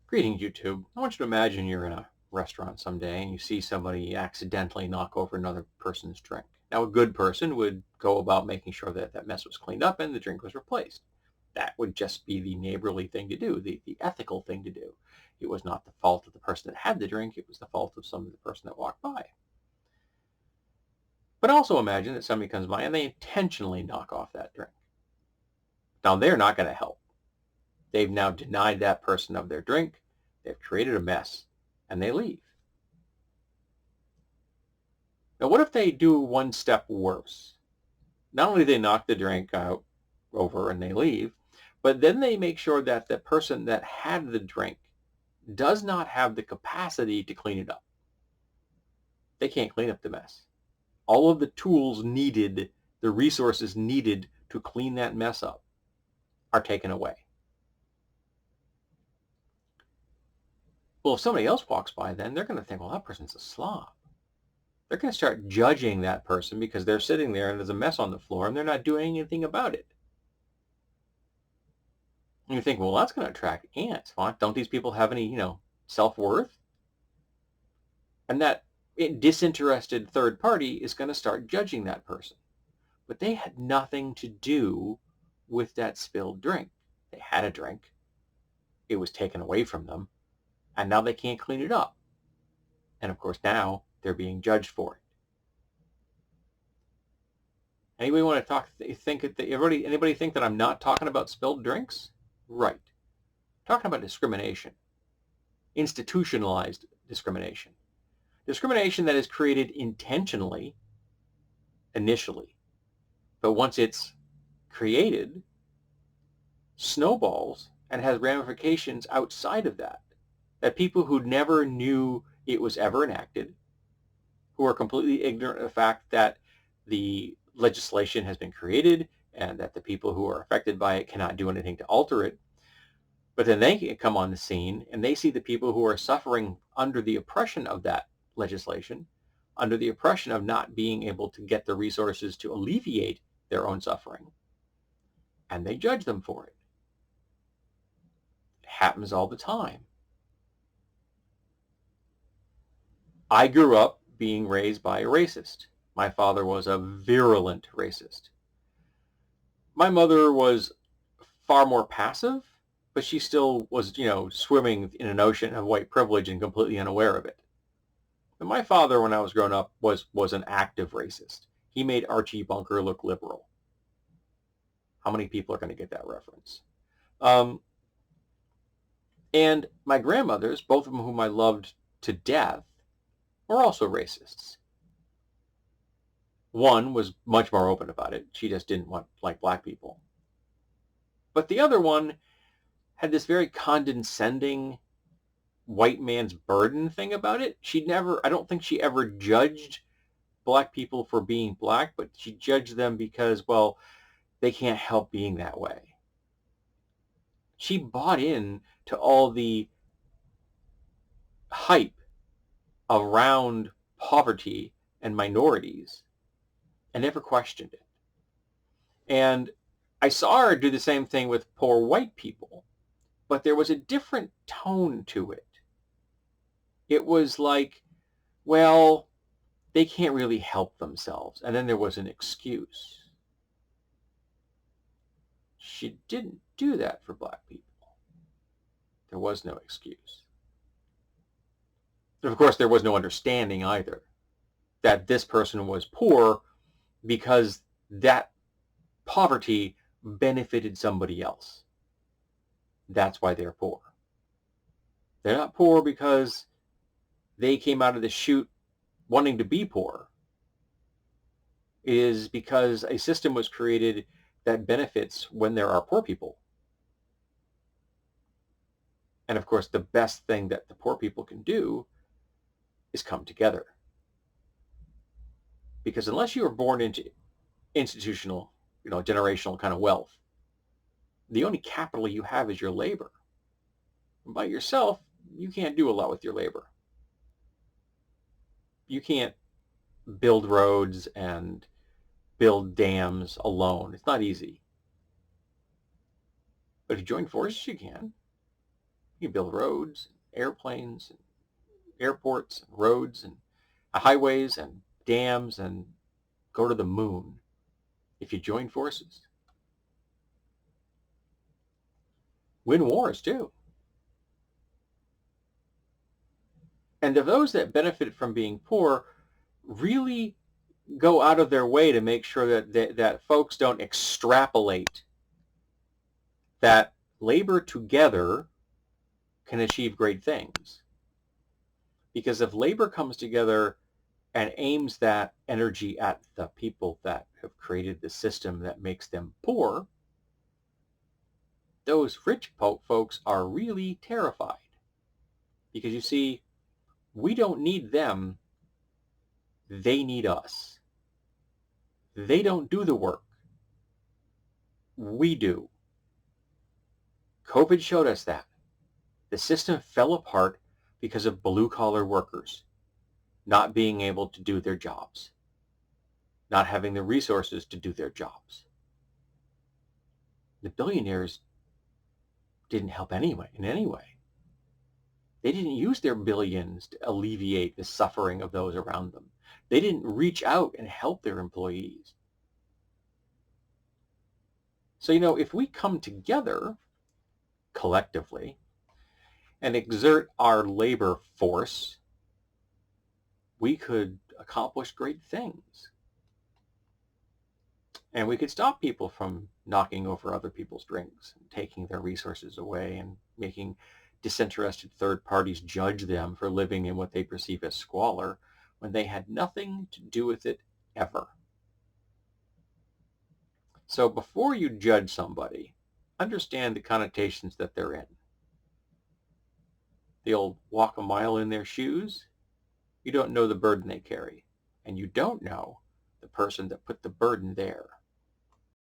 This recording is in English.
Greetings, YouTube. I want you to imagine you're in a restaurant someday and you see somebody accidentally knock over another person's drink. Now, a good person would go about making sure that that mess was cleaned up and the drink was replaced. That would just be the neighborly thing to do, the ethical thing to do. It was not the fault of the person that had the drink. It was the fault of the person that walked by. But also imagine that somebody comes by and they intentionally knock off that drink. Now, they're not going to help. They've now denied that person of their drink. They've created a mess, and they leave. Now, what if they do one step worse? Not only do they knock the drink out over and they leave, but then they make sure that the person that had the drink does not have the capacity to clean it up. They can't clean up the mess. All of the tools needed, the resources needed to clean that mess up are taken away. Well, if somebody else walks by, then they're going to think, well, that person's a slob. They're going to start judging that person because they're sitting there and there's a mess on the floor and they're not doing anything about it. And you think, well, that's going to attract ants. Well, don't these people have any, self-worth? And that disinterested third party is going to start judging that person. But they had nothing to do with that spilled drink. They had a drink. It was taken away from them. And now they can't clean it up. And of course, now they're being judged for it. Anybody want to anybody think that I'm not talking about spilled drinks? Right. I'm talking about discrimination. Institutionalized discrimination. Discrimination that is created intentionally, initially. But once it's created, snowballs and has ramifications outside of that. That people who never knew it was ever enacted, who are completely ignorant of the fact that the legislation has been created and that the people who are affected by it cannot do anything to alter it. But then they come on the scene and they see the people who are suffering under the oppression of that legislation, under the oppression of not being able to get the resources to alleviate their own suffering, and they judge them for it. It happens all the time. I grew up being raised by a racist. My father was a virulent racist. My mother was far more passive, but she still was, swimming in an ocean of white privilege and completely unaware of it. But my father, when I was growing up, was an active racist. He made Archie Bunker look liberal. How many people are going to get that reference? And my grandmothers, both of them whom I loved to death, were also racists. One was much more open about it. She just didn't like black people. But the other one had this very condescending white man's burden thing about it. I don't think she ever judged black people for being black, but she judged them because, well, they can't help being that way. She bought in to all the hype around poverty and minorities and never questioned it. And I saw her do the same thing with poor white people, but there was a different tone to it. It was like, well, they can't really help themselves. And then there was an excuse. She didn't do that for black people. There was no excuse. And of course, there was no understanding either that this person was poor because that poverty benefited somebody else. That's why they're poor. They're not poor because they came out of the chute wanting to be poor. It is because a system was created that benefits when there are poor people. And of course, the best thing that the poor people can do is come together. Because unless you are born into institutional, generational kind of wealth, the only capital you have is your labor. And by yourself, you can't do a lot with your labor. You can't build roads and build dams alone. It's not easy. But if you join forces, you can. You build roads, airplanes, and airports, and roads, and highways, and dams, and go to the moon if you join forces. Win wars, too. And of those that benefit from being poor really go out of their way to make sure that folks don't extrapolate that labor together can achieve great things. Because if labor comes together and aims that energy at the people that have created the system that makes them poor, those rich folks are really terrified. Because you see, we don't need them, they need us. They don't do the work, we do. COVID showed us that. The system fell apart because of blue-collar workers not being able to do their jobs, not having the resources to do their jobs. The billionaires didn't help anyway, in any way. They didn't use their billions to alleviate the suffering of those around them. They didn't reach out and help their employees. So, if we come together collectively and exert our labor force, we could accomplish great things. And we could stop people from knocking over other people's drinks and taking their resources away and making disinterested third parties judge them for living in what they perceive as squalor when they had nothing to do with it ever. So before you judge somebody, understand the connotations that they're in. The old walk a mile in their shoes, you don't know the burden they carry, and you don't know the person that put the burden there.